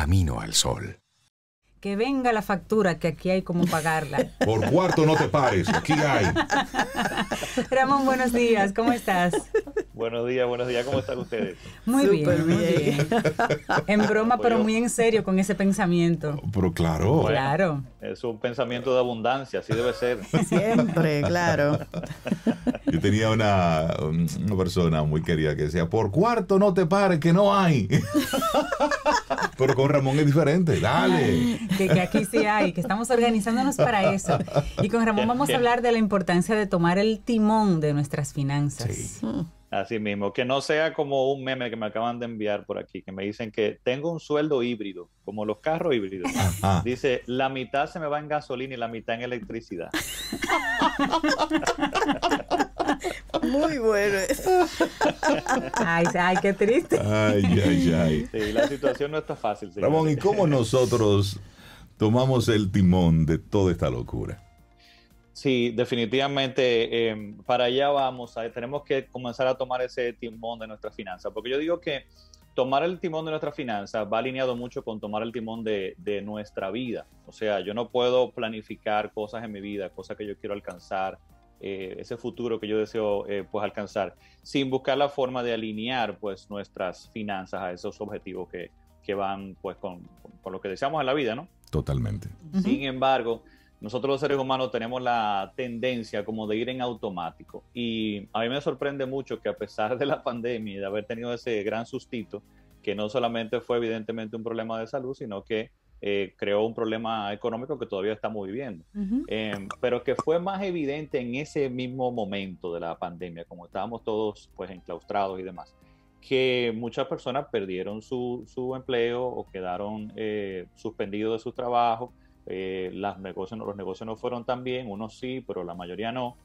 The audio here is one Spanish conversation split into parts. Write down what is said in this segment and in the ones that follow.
camino al sol. Que venga la factura, que aquí hay como pagarla. Por cuarto no te pares, aquí hay. Ramón, buenos días, ¿cómo estás? Buenos días, ¿cómo están ustedes? Muy Súper bien, muy bien. En broma, Pues pero yo- muy en serio con ese pensamiento. Pero claro. Bueno, Claro. Es un pensamiento de abundancia, así debe ser. Siempre, claro. Yo tenía una persona muy querida que decía, por cuarto no te pares, que no hay. Pero con Ramón es diferente, dale. Que aquí sí hay, que estamos organizándonos para eso. Y con Ramón vamos a hablar de la importancia de tomar el timón de nuestras finanzas. Sí. Así mismo, que no sea como un meme que me acaban de enviar por aquí, que me dicen que tengo un sueldo híbrido, como los carros híbridos. Ajá. Dice, la mitad se me va en gasolina y la mitad en electricidad. Muy bueno eso. Ay, ay, qué triste. Ay, ay, ay. Sí, la situación no está fácil, señores. Ramón, ¿y cómo nosotros tomamos el timón de toda esta locura? Sí, definitivamente para allá vamos. Tenemos que comenzar a tomar ese timón de nuestra finanza, porque yo digo que tomar el timón de nuestra finanza va alineado mucho con tomar el timón de nuestra vida. O sea, yo no puedo planificar cosas en mi vida, cosas que yo quiero alcanzar, ese futuro que yo deseo pues alcanzar, sin buscar la forma de alinear pues nuestras finanzas a esos objetivos que van pues con lo que deseamos en la vida, ¿no? Totalmente. Sin embargo, nosotros los seres humanos tenemos la tendencia como de ir en automático, y a mí me sorprende mucho que a pesar de la pandemia y de haber tenido ese gran sustito, que no solamente fue evidentemente un problema de salud, sino que creó un problema económico que todavía estamos viviendo, pero que fue más evidente en ese mismo momento de la pandemia, como estábamos todos pues enclaustrados y demás, que muchas personas perdieron su empleo o quedaron suspendidos de su trabajo. Los negocios no fueron tan bien, unos sí, pero la mayoría no.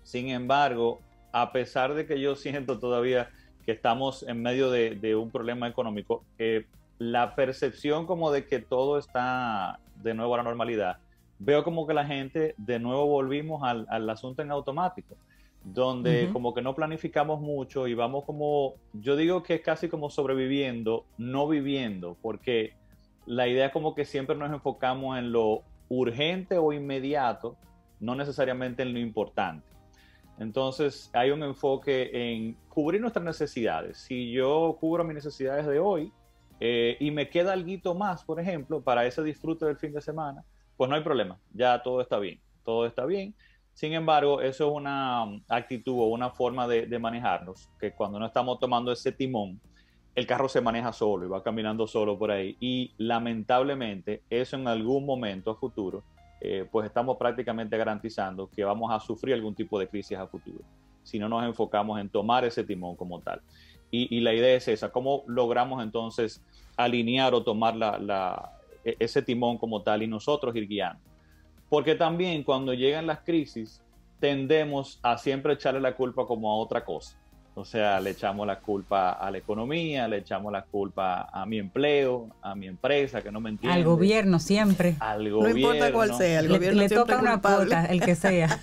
Sin embargo, a pesar de que yo siento todavía que estamos en medio de un problema económico, la percepción como de que todo está de nuevo a la normalidad, veo como que la gente de nuevo volvimos al asunto en automático, donde como que no planificamos mucho y vamos como, yo digo que es casi como sobreviviendo, no viviendo, porque la idea es como que siempre nos enfocamos en lo urgente o inmediato, no necesariamente en lo importante. Entonces hay un enfoque en cubrir nuestras necesidades. Si yo cubro mis necesidades de hoy y me queda alguito más, por ejemplo, para ese disfrute del fin de semana, pues no hay problema, ya todo está bien, todo está bien. Sin embargo, eso es una actitud o una forma de manejarnos, que cuando no estamos tomando ese timón, el carro se maneja solo y va caminando solo por ahí, y lamentablemente eso en algún momento a futuro pues estamos prácticamente garantizando que vamos a sufrir algún tipo de crisis a futuro si no nos enfocamos en tomar ese timón como tal. Y la idea es esa: cómo logramos entonces alinear o tomar ese timón como tal y nosotros ir guiando, porque también cuando llegan las crisis tendemos a siempre echarle la culpa como a otra cosa. O sea, le echamos la culpa a la economía, le echamos la culpa a mi empleo, a mi empresa que no me entiende. Al gobierno siempre. Al No gobierno. importa cuál sea, el gobierno Le siempre toca una culpable. cuota, el que sea.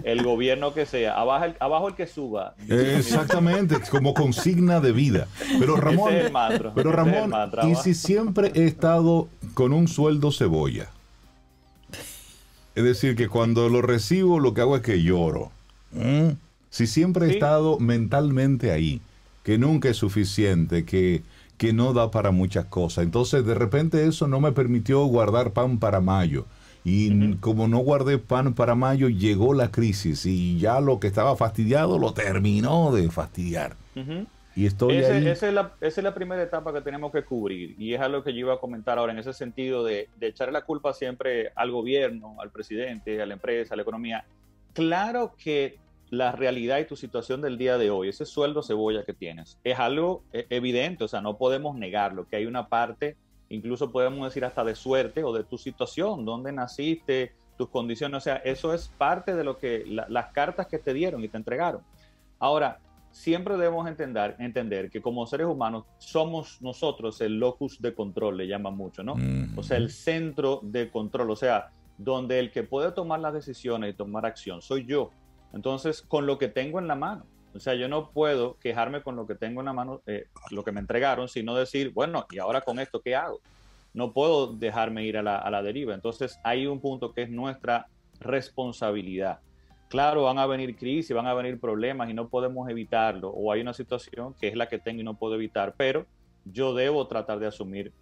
El gobierno que sea. Abajo el que suba. Exactamente, como consigna de vida. Pero Ramón, Ese es el mantra. pero Ese es el Ramón, mantra, ¿y ¿va? si siempre he estado con un sueldo cebolla? Es decir, que cuando lo recibo lo que hago es que lloro. Si siempre he Sí. estado mentalmente ahí, que nunca es suficiente, que no da para muchas cosas. Entonces, de repente eso no me permitió guardar pan para mayo. Y como no guardé pan para mayo, llegó la crisis y ya lo que estaba fastidiado lo terminó de fastidiar. Y estoy ahí. Esa es la primera etapa que tenemos que cubrir, y es algo que yo iba a comentar ahora en ese sentido de echarle la culpa siempre al gobierno, al presidente, a la empresa, a la economía. Claro que la realidad y tu situación del día de hoy, ese sueldo cebolla que tienes, es algo evidente, o sea, no podemos negarlo, que hay una parte, incluso podemos decir hasta de suerte o de tu situación, dónde naciste, tus condiciones, o sea, eso es parte de lo que las cartas que te dieron y te entregaron. Ahora, siempre debemos entender que como seres humanos somos nosotros el locus de control, le llaman mucho, ¿no? O sea, el centro de control, o sea, donde el que puede tomar las decisiones y tomar acción soy yo. Entonces, con lo que tengo en la mano. O sea, yo no puedo quejarme con lo que tengo en la mano, lo que me entregaron, sino decir, bueno, ¿y ahora con esto qué hago? No puedo dejarme ir a la deriva. Entonces, hay un punto que es nuestra responsabilidad. Claro, van a venir crisis, van a venir problemas y no podemos evitarlo. O hay una situación que es la que tengo y no puedo evitar, pero yo debo tratar de asumir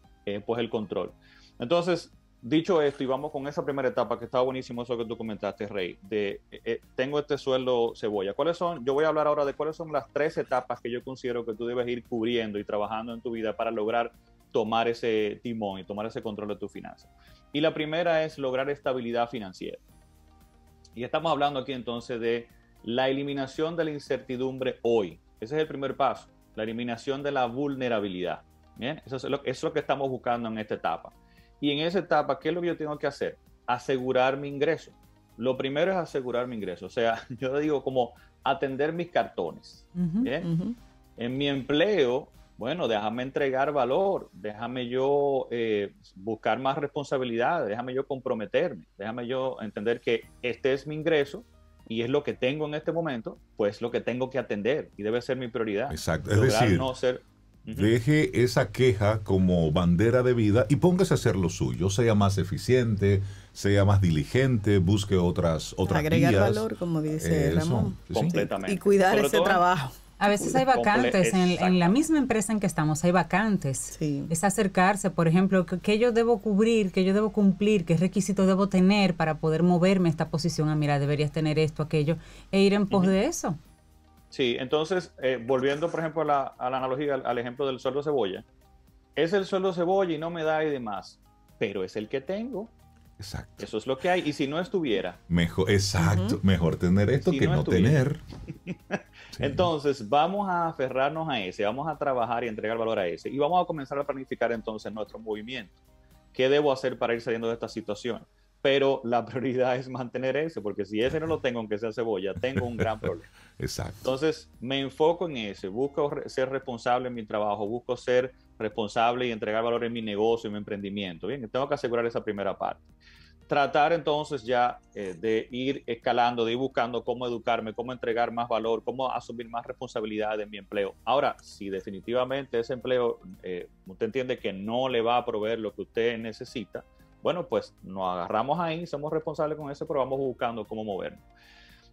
pues el control. Entonces, dicho esto, y vamos con esa primera etapa, que estaba buenísimo eso que tú comentaste, Rey, de tengo este sueldo cebolla. ¿Cuáles son? Yo voy a hablar ahora de cuáles son las 3 etapas que yo considero que tú debes ir cubriendo y trabajando en tu vida para lograr tomar ese timón y tomar ese control de tus finanzas. Y la primera es lograr estabilidad financiera. Y estamos hablando aquí entonces de la eliminación de la incertidumbre hoy. Ese es el primer paso, la eliminación de la vulnerabilidad. Bien, eso es lo que estamos buscando en esta etapa. Y en esa etapa, ¿qué es lo que yo tengo que hacer? Asegurar mi ingreso. Lo primero es asegurar mi ingreso. O sea, yo digo como atender mis cartones. ¿Bien? En mi empleo, bueno, déjame entregar valor, déjame yo buscar más responsabilidades, déjame yo comprometerme, déjame yo entender que este es mi ingreso y es lo que tengo en este momento, pues lo que tengo que atender y debe ser mi prioridad. Exacto, es decir, no ser... deje esa queja como bandera de vida y póngase a hacer lo suyo, sea más eficiente, sea más diligente, busque otras agregar vías. Valor, como dice Ramón. Sí. Completamente. Y cuidar Sobre ese todo, trabajo. A veces hay vacantes en la misma empresa en que estamos, hay vacantes. Sí. Es acercarse, por ejemplo, ¿qué yo debo cubrir, qué yo debo cumplir, qué requisitos debo tener para poder moverme a esta posición? Mira, deberías tener esto, aquello, e ir en pos de eso. Sí, entonces, volviendo, por ejemplo, a la analogía, al ejemplo del sueldo cebolla, es el sueldo cebolla y no me da y demás, pero es el que tengo. Exacto. Eso es lo que hay. Y si no estuviera. Mejor, exacto. Mejor tener esto Si que no tener. Sí. Entonces, vamos a aferrarnos a ese, vamos a trabajar y entregar valor a ese. Y vamos a comenzar a planificar entonces nuestro movimiento. ¿Qué debo hacer para ir saliendo de esta situación? Pero la prioridad es mantener ese, porque si ese no lo tengo, aunque sea cebolla, tengo un gran problema. Exacto. Entonces, me enfoco en ese, busco ser responsable en mi trabajo, busco ser responsable y entregar valor en mi negocio, en mi emprendimiento. Bien, tengo que asegurar esa primera parte. Tratar entonces ya de ir escalando, de ir buscando cómo educarme, cómo entregar más valor, cómo asumir más responsabilidad en mi empleo. Ahora, si definitivamente ese empleo, usted entiende que no le va a proveer lo que usted necesita, bueno, pues nos agarramos ahí, somos responsables con eso, pero vamos buscando cómo movernos.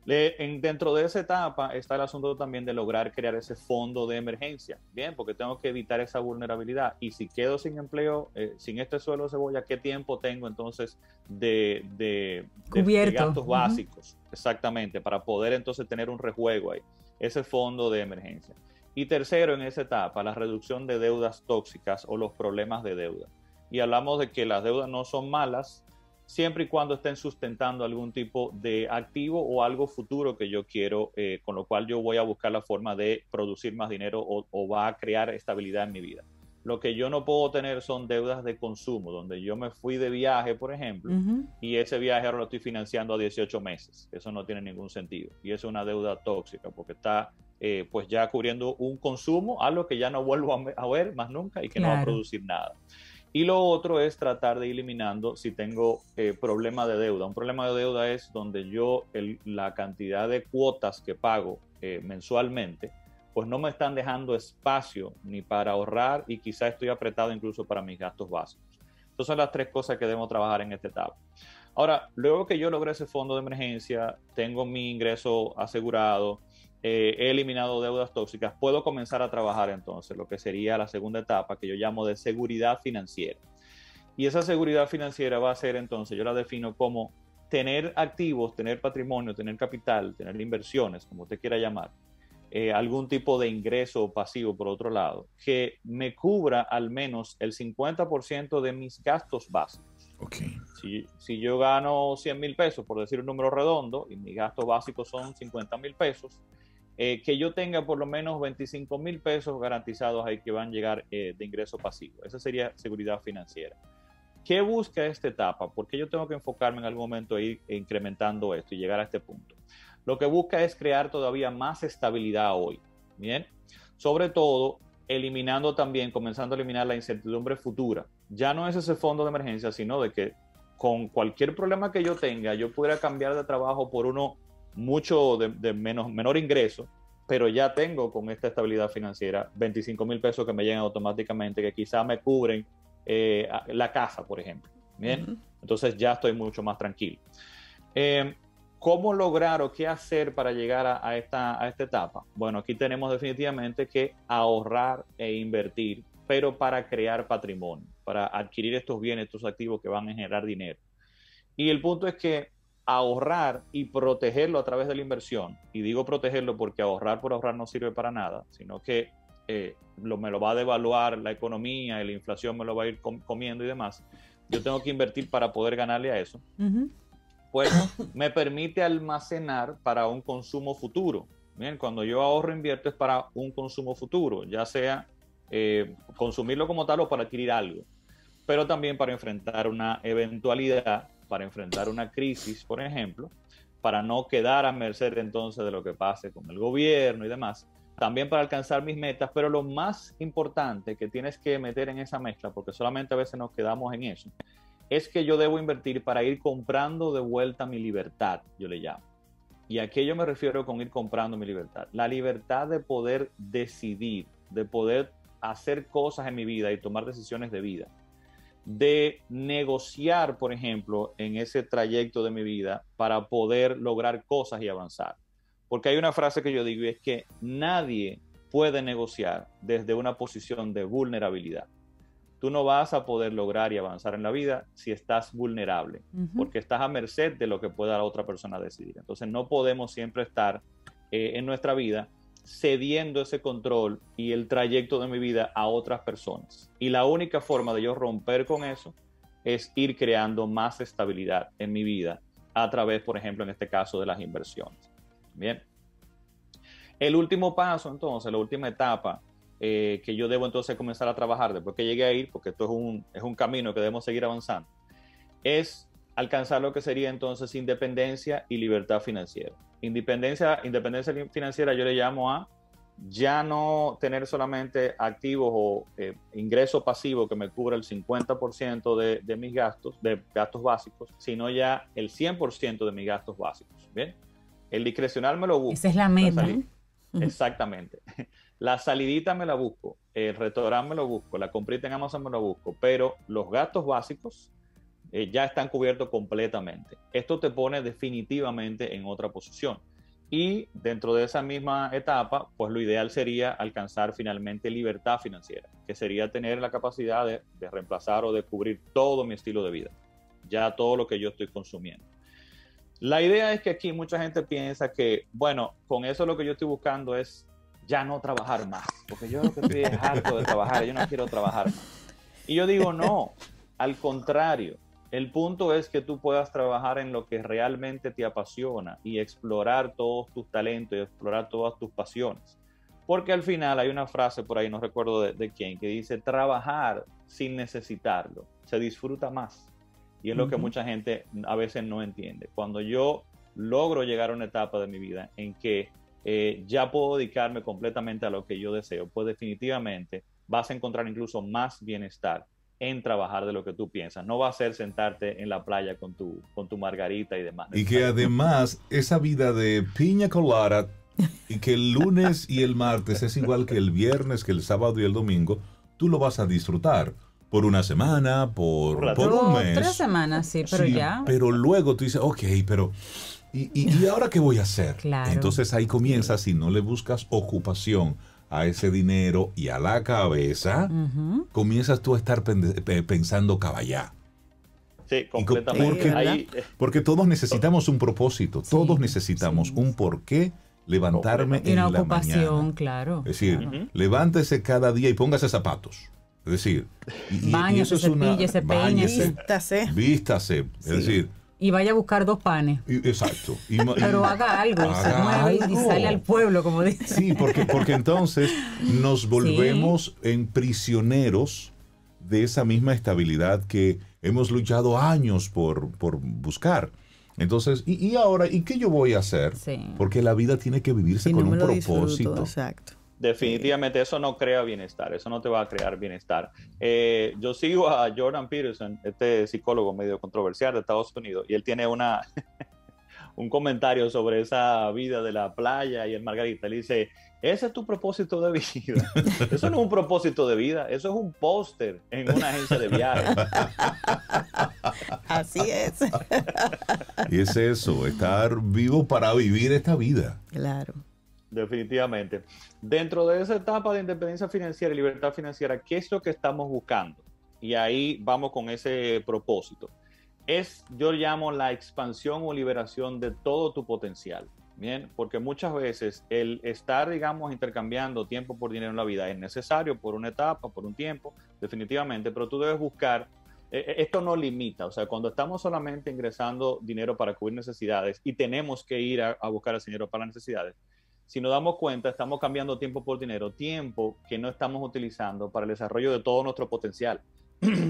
Dentro de esa etapa está el asunto también de lograr crear ese fondo de emergencia, bien, porque tengo que evitar esa vulnerabilidad. Y si quedo sin empleo, sin este suelo de cebolla, ¿qué tiempo tengo entonces de gastos básicos? Exactamente, para poder entonces tener un rejuego ahí, ese fondo de emergencia. Y tercero, en esa etapa, la reducción de deudas tóxicas o los problemas de deuda. Y hablamos de que las deudas no son malas, siempre y cuando estén sustentando algún tipo de activo o algo futuro que yo quiero, con lo cual yo voy a buscar la forma de producir más dinero o va a crear estabilidad en mi vida. Lo que yo no puedo tener son deudas de consumo, donde yo me fui de viaje, por ejemplo, y ese viaje ahora lo estoy financiando a 18 meses. Eso no tiene ningún sentido. Y es una deuda tóxica porque está pues ya cubriendo un consumo, algo que ya no vuelvo a ver más nunca y que no va a producir nada. Y lo otro es tratar de ir eliminando si tengo problema de deuda. Un problema de deuda es donde yo la cantidad de cuotas que pago mensualmente, pues no me están dejando espacio ni para ahorrar y quizá estoy apretado incluso para mis gastos básicos. Entonces son las 3 cosas que debemos trabajar en esta etapa. Ahora, luego que yo logré ese fondo de emergencia, tengo mi ingreso asegurado, he eliminado deudas tóxicas, puedo comenzar a trabajar entonces lo que sería la segunda etapa que yo llamo de seguridad financiera. Y esa seguridad financiera va a ser entonces, yo la defino como tener activos, tener patrimonio, tener capital, tener inversiones, como usted quiera llamar, algún tipo de ingreso pasivo por otro lado, que me cubra al menos el 50% de mis gastos básicos. Okay. Si yo gano 100 mil pesos, por decir un número redondo, y mis gastos básicos son 50 mil pesos, que yo tenga por lo menos 25 mil pesos garantizados ahí que van a llegar de ingreso pasivo. Esa sería seguridad financiera. ¿Qué busca esta etapa? Porque yo tengo que enfocarme en algún momento a ir incrementando esto y llegar a este punto. Lo que busca es crear todavía más estabilidad hoy. Bien, sobre todo eliminando también, comenzando a eliminar la incertidumbre futura. Ya no es ese fondo de emergencia, sino de que con cualquier problema que yo tenga, yo pudiera cambiar de trabajo por uno mucho de menor ingreso pero ya tengo con esta estabilidad financiera 25,000 pesos que me llegan automáticamente, que quizás me cubren la casa, por ejemplo. Bien, entonces ya estoy mucho más tranquilo. ¿Cómo lograr o qué hacer para llegar a esta etapa? Bueno, aquí tenemos definitivamente que ahorrar e invertir, pero para crear patrimonio, para adquirir estos bienes, estos activos que van a generar dinero. Y el punto es que ahorrar y protegerlo a través de la inversión, y digo protegerlo porque ahorrar por ahorrar no sirve para nada, sino que me lo va a devaluar la economía y la inflación me lo va a ir comiendo y demás. Yo tengo que invertir para poder ganarle a eso. Pues me permite almacenar para un consumo futuro. Bien, cuando yo ahorro e invierto es para un consumo futuro, ya sea consumirlo como tal o para adquirir algo, pero también para enfrentar una eventualidad, para enfrentar una crisis, por ejemplo, para no quedar a merced entonces de lo que pase con el gobierno y demás, también para alcanzar mis metas, pero lo más importante que tienes que meter en esa mezcla, porque solamente a veces nos quedamos en eso, es que yo debo invertir para ir comprando de vuelta mi libertad, yo le llamo. ¿Y a qué yo me refiero con ir comprando mi libertad? La libertad de poder decidir, de poder hacer cosas en mi vida y tomar decisiones de vida, de negociar, por ejemplo, en ese trayecto de mi vida para poder lograr cosas y avanzar. Porque hay una frase que yo digo y es que nadie puede negociar desde una posición de vulnerabilidad. Tú no vas a poder lograr y avanzar en la vida si estás vulnerable, porque estás a merced de lo que pueda la otra persona decidir. Entonces no podemos siempre estar en nuestra vida cediendo ese control y el trayecto de mi vida a otras personas. Y la única forma de yo romper con eso es ir creando más estabilidad en mi vida a través, por ejemplo, en este caso de las inversiones. Bien. El último paso, entonces, la última etapa que yo debo entonces comenzar a trabajar después que llegue a ir, porque esto es un camino que debemos seguir avanzando, es alcanzar lo que sería entonces independencia y libertad financiera. Independencia financiera yo le llamo a ya no tener solamente activos o ingreso pasivo que me cubra el 50% de mis gastos, de gastos básicos, sino ya el 100% de mis gastos básicos. ¿Bien? El discrecional me lo busco. Esa es la meta. Exactamente. La salidita me la busco, el restaurante me lo busco, la comprita en Amazon me lo busco, pero los gastos básicos ya están cubiertos completamente. Esto te pone definitivamente en otra posición. Y dentro de esa misma etapa, pues lo ideal sería alcanzar finalmente libertad financiera, que sería tener la capacidad de reemplazar o de cubrir todo mi estilo de vida, ya todo lo que yo estoy consumiendo. La idea es que aquí mucha gente piensa que, bueno, con eso lo que yo estoy buscando es ya no trabajar más, porque yo lo que estoy es harto de trabajar, yo no quiero trabajar más. Y yo digo, no, al contrario, el punto es que tú puedas trabajar en lo que realmente te apasiona y explorar todos tus talentos y explorar todas tus pasiones. Porque al final hay una frase por ahí, no recuerdo de quién, que dice, trabajar sin necesitarlo, se disfruta más. Y es lo que mucha gente a veces no entiende. Cuando yo logro llegar a una etapa de mi vida en que ya puedo dedicarme completamente a lo que yo deseo, pues definitivamente vas a encontrar incluso más bienestar en trabajar de lo que tú piensas. No va a ser sentarte en la playa con tu margarita y demás. Y que además esa vida de piña colada y que el lunes y el martes es igual que el viernes, que el sábado y el domingo, tú lo vas a disfrutar. Por una semana, por un mes. 3 semanas, sí, pero sí, ya. Pero luego tú dices, ok, pero ¿y ahora qué voy a hacer? Claro. Entonces ahí comienzas, si no le buscas ocupación a ese dinero y a la cabeza, comienzas tú a estar pensando caballá. Sí, completamente. Porque todos necesitamos un propósito, todos necesitamos un porqué levantarme en la mañana. Y una ocupación, claro. Es decir, levántese cada día y póngase zapatos. Es decir, báñese, cepíllese, peínese, vístase, es decir, y vaya a buscar 2 panes. Exacto. Pero haga algo, se mueve y sale al pueblo, como dice. Sí, porque entonces nos volvemos en prisioneros de esa misma estabilidad que hemos luchado años por buscar. Entonces, ¿y ahora? ¿Y qué yo voy a hacer? Sí. Porque la vida tiene que vivirse con un propósito. Exacto. Definitivamente eso no crea bienestar, eso no te va a crear bienestar. Yo sigo a Jordan Peterson, este psicólogo medio controversial de Estados Unidos, y él tiene una un comentario sobre esa vida de la playa y el Margarita. Él dice, ese es tu propósito de vida. Eso no es un propósito de vida, eso es un póster en una agencia de viajes. Así es. Y es eso, estar vivo para vivir esta vida. Claro. Definitivamente. Dentro de esa etapa de independencia financiera y libertad financiera, ¿qué es lo que estamos buscando? Y ahí vamos con ese propósito. Yo llamo la expansión o liberación de todo tu potencial. Bien, porque muchas veces el estar, digamos, intercambiando tiempo por dinero en la vida es necesario por una etapa, por un tiempo, definitivamente, pero tú debes buscar, esto no limita, o sea, cuando estamos solamente ingresando dinero para cubrir necesidades y tenemos que ir a buscar ese dinero para las necesidades, si nos damos cuenta, estamos cambiando tiempo por dinero, tiempo que no estamos utilizando para el desarrollo de todo nuestro potencial.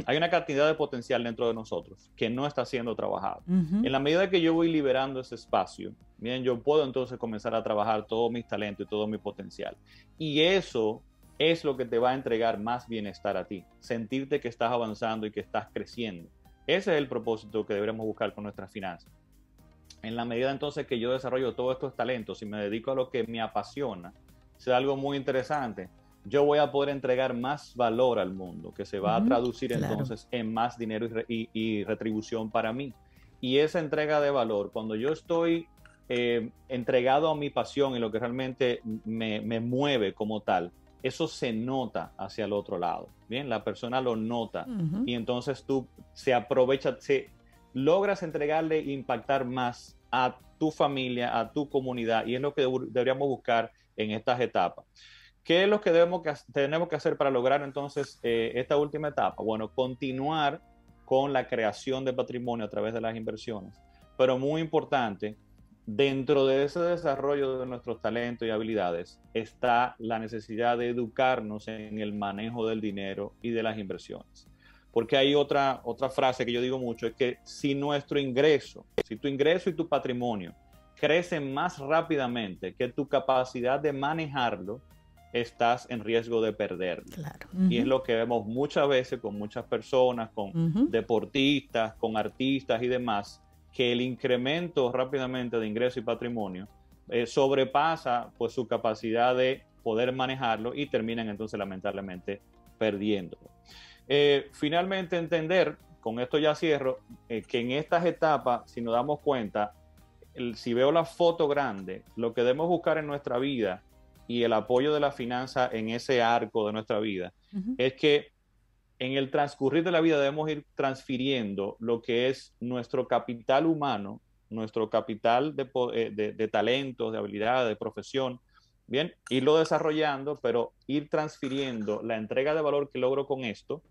Hay una cantidad de potencial dentro de nosotros que no está siendo trabajado. En la medida que yo voy liberando ese espacio, bien, yo puedo entonces comenzar a trabajar todos mis talentos y todo mi potencial. Y eso es lo que te va a entregar más bienestar a ti. Sentirte que estás avanzando y que estás creciendo. Ese es el propósito que deberemos buscar con nuestras finanzas. En la medida entonces que yo desarrollo todos estos talentos y me dedico a lo que me apasiona, es algo muy interesante. Yo voy a poder entregar más valor al mundo, que se va a traducir entonces en más dinero y retribución para mí. Y esa entrega de valor, cuando yo estoy entregado a mi pasión y lo que realmente me mueve como tal, eso se nota hacia el otro lado. Bien, la persona lo nota y entonces tú logras entregarle e impactar más a tu familia, a tu comunidad, y es lo que deberíamos buscar en estas etapas. ¿Qué es lo que tenemos que hacer para lograr entonces esta última etapa? Bueno, continuar con la creación de patrimonio a través de las inversiones, pero muy importante, dentro de ese desarrollo de nuestros talentos y habilidades está la necesidad de educarnos en el manejo del dinero y de las inversiones. Porque hay otra frase que yo digo mucho, es que si tu ingreso y tu patrimonio crecen más rápidamente que tu capacidad de manejarlo, estás en riesgo de perderlo. Claro. Y es lo que vemos muchas veces con muchas personas, con deportistas, con artistas y demás, que el incremento rápidamente de ingreso y patrimonio sobrepasa pues su capacidad de poder manejarlo y terminan entonces lamentablemente perdiéndolo. Finalmente entender, con esto ya cierro, que en estas etapas, si nos damos cuenta, si veo la foto grande, lo que debemos buscar en nuestra vida y el apoyo de la finanza en ese arco de nuestra vida, es que en el transcurrir de la vida debemos ir transfiriendo lo que es nuestro capital humano, nuestro capital de talentos, de habilidades, de profesión, bien, irlo desarrollando, pero ir transfiriendo la entrega de valor que logro con esto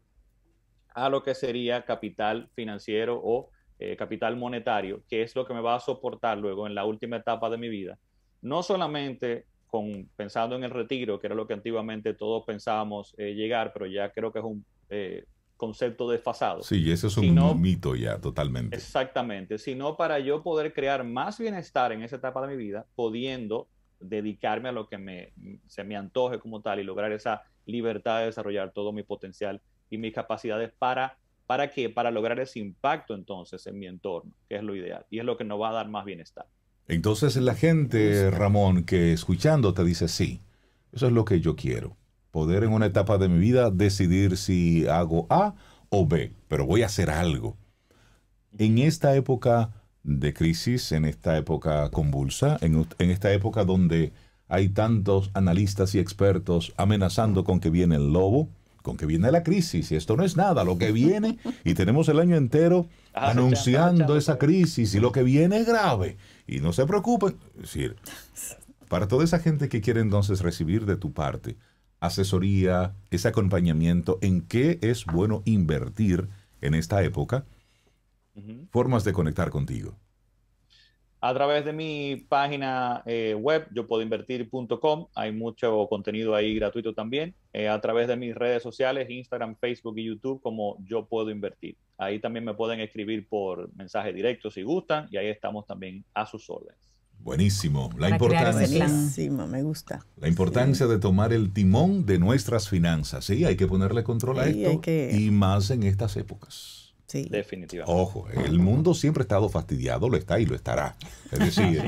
a lo que sería capital financiero o capital monetario, que es lo que me va a soportar luego en la última etapa de mi vida, no solamente pensando en el retiro, que era lo que antiguamente todos pensábamos llegar, pero ya creo que es un concepto desfasado. Sí, ese es un mito ya, totalmente. Exactamente, sino para yo poder crear más bienestar en esa etapa de mi vida, pudiendo dedicarme a lo que se me antoje como tal y lograr esa libertad de desarrollar todo mi potencial y mis capacidades ¿para qué? Para lograr ese impacto entonces en mi entorno, que es lo ideal y es lo que nos va a dar más bienestar. Entonces la gente, Ramón, que escuchando te dice, sí, eso es lo que yo quiero. Poder en una etapa de mi vida decidir si hago A o B, pero voy a hacer algo. En esta época de crisis, en esta época convulsa, en esta época donde hay tantos analistas y expertos amenazando con que viene el lobo, con que viene la crisis, y esto no es nada, lo que viene, y tenemos el año entero anunciando esa crisis, y lo que viene es grave, y no se preocupen. Es decir, para toda esa gente que quiere entonces recibir de tu parte asesoría, ese acompañamiento, en qué es bueno invertir en esta época, formas de conectar contigo. A través de mi página web, yopuedoinvertir.com, hay mucho contenido ahí gratuito también. A través de mis redes sociales, Instagram, Facebook y YouTube, como Yo Puedo Invertir. Ahí también me pueden escribir por mensaje directo si gustan, y ahí estamos también a sus órdenes. Buenísimo. La importancia de tomar el timón de nuestras finanzas. Sí, hay que ponerle control a esto, y más en estas épocas. Sí. Definitivamente. Ojo, el mundo siempre ha estado fastidiado, lo está y lo estará. Es decir,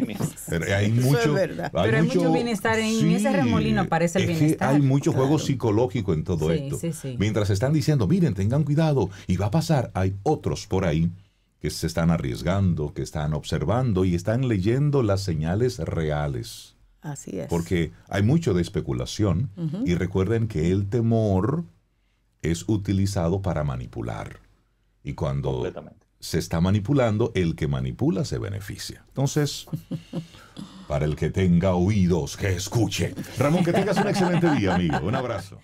hay mucho, Eso es verdad. Pero hay mucho bienestar en ese remolino, aparece el bienestar. Hay mucho juego Claro. psicológico en todo Sí, esto. sí, sí. Mientras están diciendo, miren, tengan cuidado y va a pasar, hay otros por ahí que se están arriesgando, que están observando y están leyendo las señales reales. Así es. Porque hay mucho de especulación y recuerden que el temor es utilizado para manipular. Y cuando Completamente. se está manipulando, el que manipula se beneficia. Entonces, para el que tenga oídos, que escuche. Ramón, que tengas un excelente día, amigo. Un abrazo.